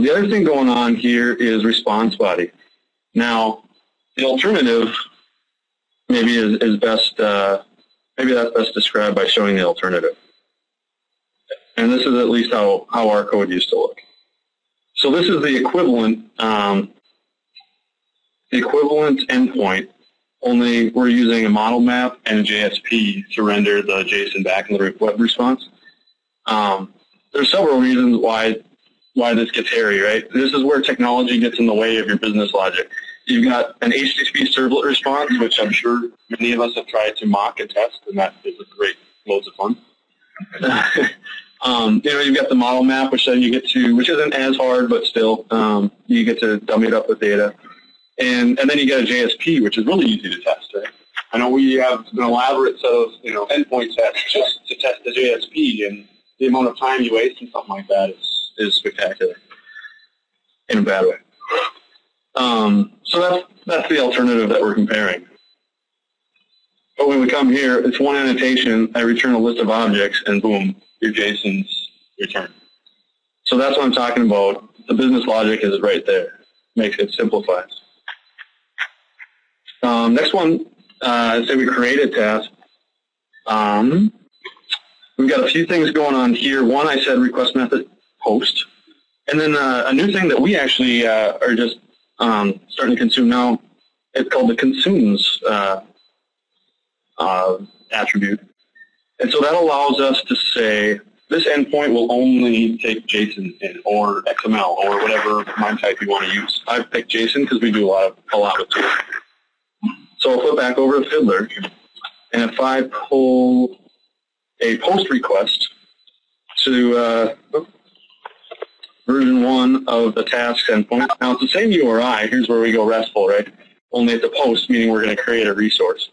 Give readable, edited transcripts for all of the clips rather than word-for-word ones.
The other thing going on here is response body. Now, the alternative maybe is best, maybe that's best described by showing the alternative. And this is at least how our code used to look. So this is the equivalent endpoint, only we're using a model map and a JSP to render the JSON back in the web response. There's several reasons why this gets hairy, right? This is where technology gets in the way of your business logic. You've got an HTTP servlet response, which I'm sure many of us have tried to mock and test, and that is a great, loads of fun. You've got the model map, which then you get to, which isn't as hard, but still, you get to dummy it up with data. And then you get a JSP, which is really easy to test, right? I know we have an elaborate set of, endpoint tests just to test the JSP, and the amount of time you waste in something like that is spectacular in a bad way. So that's the alternative that we're comparing. But when we come here, it's one annotation, I return a list of objects, and boom, your JSON's returned. So that's what I'm talking about. The business logic is right there. Makes it simplifies. Next one, say we create a task. We've got a few things going on here. One, I said request method post. And then a new thing that we actually are just starting to consume now, it's called the consumes attribute. And so that allows us to say, this endpoint will only take JSON in, or XML, or whatever MIME type you want to use. I've picked JSON because we do a lot with it. So I'll flip back over to Fiddler, and if I pull a post request to version 1 of the tasks endpoint, now it's the same URI. Here's where we go RESTful, right? Only at the post, meaning we're going to create a resource.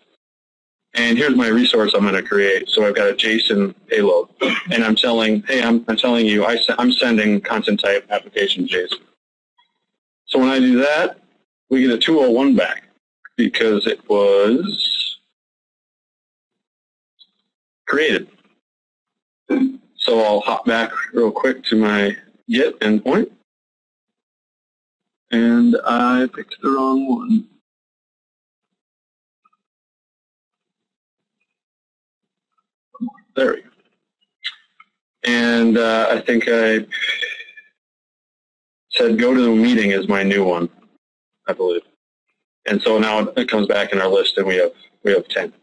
And here's my resource I'm going to create. So I've got a JSON payload, and I'm telling, hey, I'm telling you, I'm sending content type application JSON. So when I do that, we get a 201 back because it was created. So I'll hop back real quick to my Get endpoint, and I picked the wrong one. There we go. And I think I said go to the meeting is my new one, I believe. And so now it comes back in our list, and we have 10.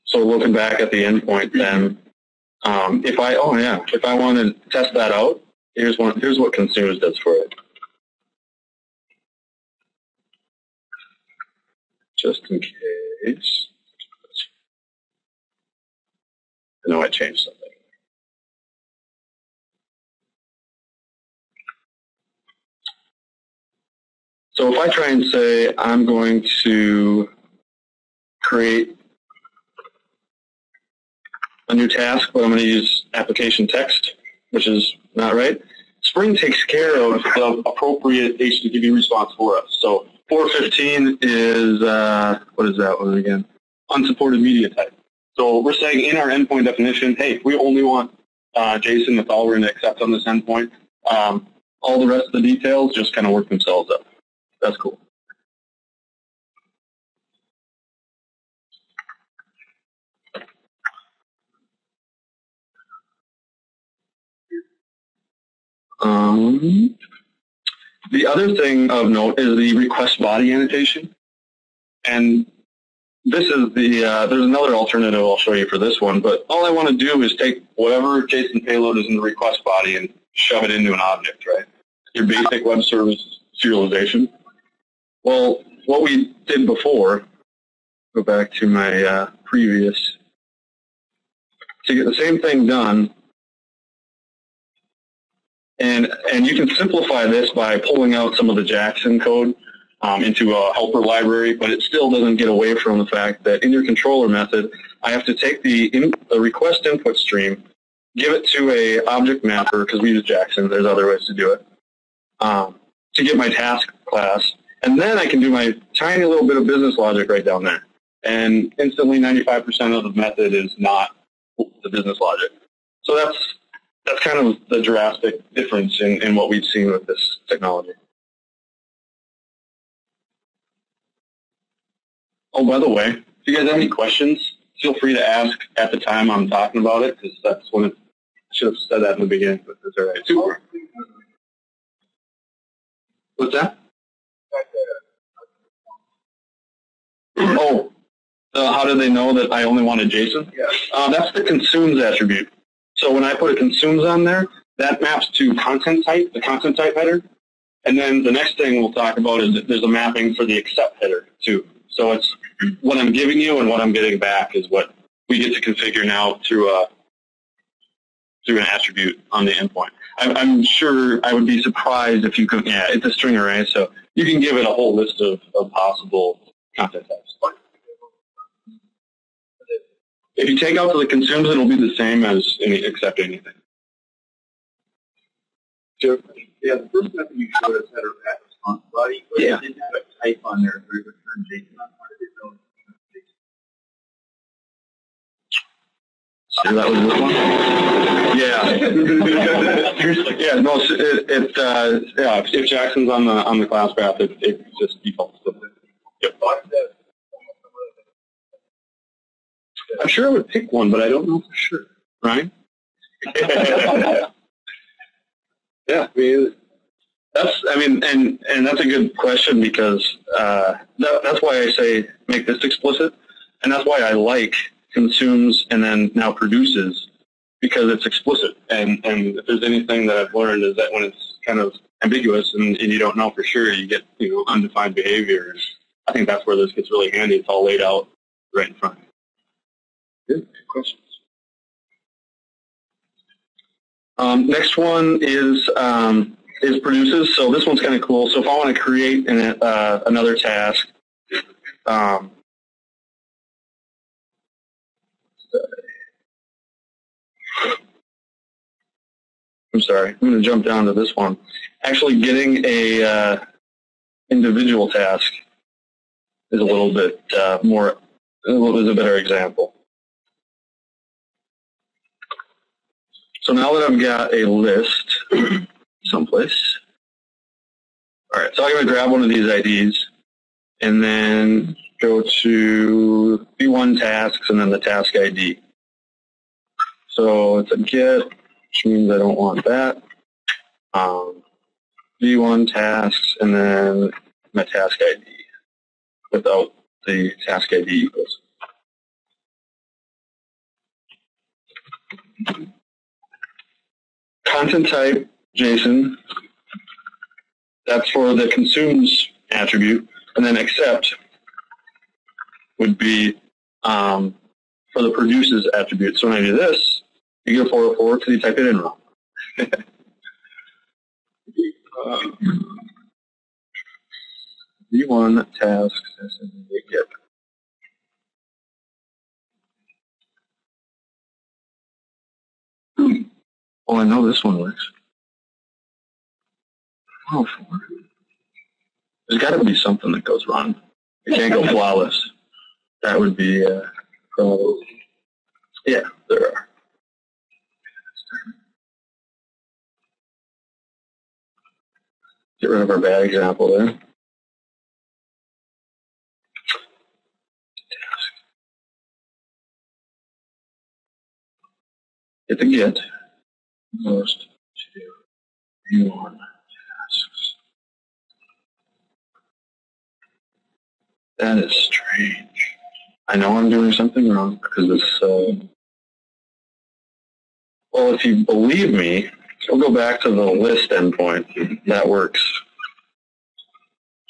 So looking back at the endpoint, then if I want to test that out, here's what consumes does for it. Just in case. I know I changed something. So if I try and say I'm going to create a new task, but I'm going to use application text, which is not right, Spring takes care of the appropriate HTTP response for us. So 415 is, what is that one again? Unsupported media type. So we're saying in our endpoint definition, hey, we only want JSON, that's all we're going to accept on this endpoint. All the rest of the details just kind of work themselves up. That's cool. The other thing of note is the request body annotation. And this is the, there's another alternative I'll show you for this one, but all I want to do is take whatever JSON payload is in the request body and shove it into an object, right? Your basic web service serialization. Well, what we did before, go back to my previous, to get the same thing done, and you can simplify this by pulling out some of the Jackson code into a helper library, but it still doesn't get away from the fact that in your controller method, I have to take the request input stream, give it to a object mapper, because we use Jackson, there's other ways to do it, to get my task class, and then I can do my tiny little bit of business logic right down there. And instantly 95% of the method is not the business logic. So that's kind of the drastic difference in what we've seen with this technology. Oh, by the way, if you guys have any questions, feel free to ask at the time I'm talking about it, because that's when I should have said that in the beginning, but that's all right. Super. What's that? Oh, how do they know that I only want a JSON? Yeah. That's the consumes attribute. So when I put a consumes on there, that maps to content type, the content type header. And then the next thing we'll talk about is that there's a mapping for the accept header too. So it's what I'm giving you and what I'm getting back is what we get to configure now through an attribute on the endpoint. I'm sure I would be surprised if you could, yeah, it's a string array, so you can give it a whole list of possible content types. If you take out the consumes, it'll be the same as accept anything. Sure. Yeah, the first method you showed us had a response body, but it didn't have a type on there, so it returned JSON on part of it. So that was this one? Yeah. Yeah, no, if Jackson's on the class path, it just defaults to it. Yep. I'm sure I would pick one, but I don't know for sure. Right? Yeah, I mean, and that's a good question because that's why I say make this explicit, and that's why I like consumes and then now produces, because it's explicit. And if there's anything that I've learned is that when it's kind of ambiguous and you don't know for sure, you get undefined behavior. I think that's where this gets really handy. It's all laid out right in front. Good questions. Next one is produces. So this one's kind of cool. So if I want to create another task, I'm sorry, I'm going to jump down to this one. Actually getting a individual task is a little bit is a better example. So now that I've got a list someplace, all right, so I'm going to grab one of these IDs and then go to V1 tasks and then the task ID. So it's a get, which means I don't want that. V1 tasks and then my task ID without the task ID equals. Content type, JSON, that's for the consumes attribute, and then accept would be for the produces attribute. So when I do this, you get a 404 because you type it in wrong. V1 tasks, get. Oh, I know this one works. Oh, there's got to be something that goes wrong. It can't go flawless. That would be probably. Yeah, there are. Get rid of our bad example there. Hit the get. Most to V1 tasks. That is strange. I know I'm doing something wrong because this. Well, if you believe me, we'll go back to the list endpoint. That works.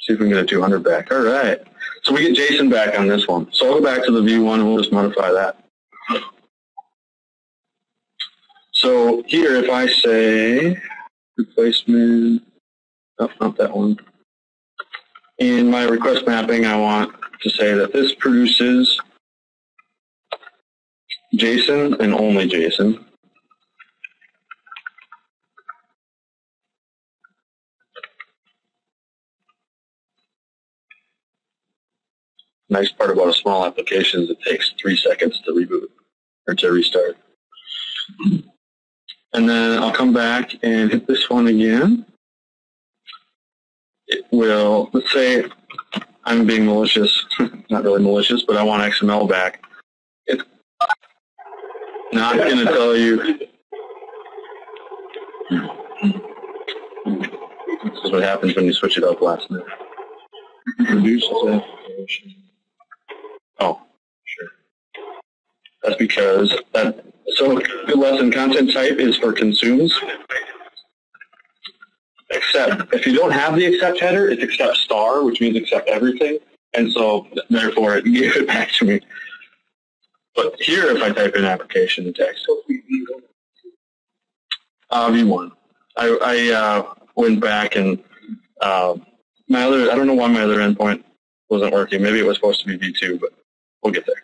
See if we can get a 200 back. All right. So we get JSON back on this one. So I'll go back to the V1 and we'll just modify that. So here, if I say replacement, oh, not that one. In my request mapping, I want to say that this produces JSON and only JSON. Nice part about a small application is it takes 3 seconds to reboot. or to restart. And then I'll come back and hit this one again. It will, let's say I'm being malicious, not really malicious, but I want XML back. It's not going to tell you. This is what happens when you switch it up last minute. Reduce application. Oh, sure. That's because that. So the lesson content type is for consumes. Except if you don't have the accept header, it's accept star, which means accept everything, and so therefore it gave it back to me. But here, if I type in application text, V1. I went back and my other, I don't know why my other endpoint wasn't working. Maybe it was supposed to be V2, but we'll get there.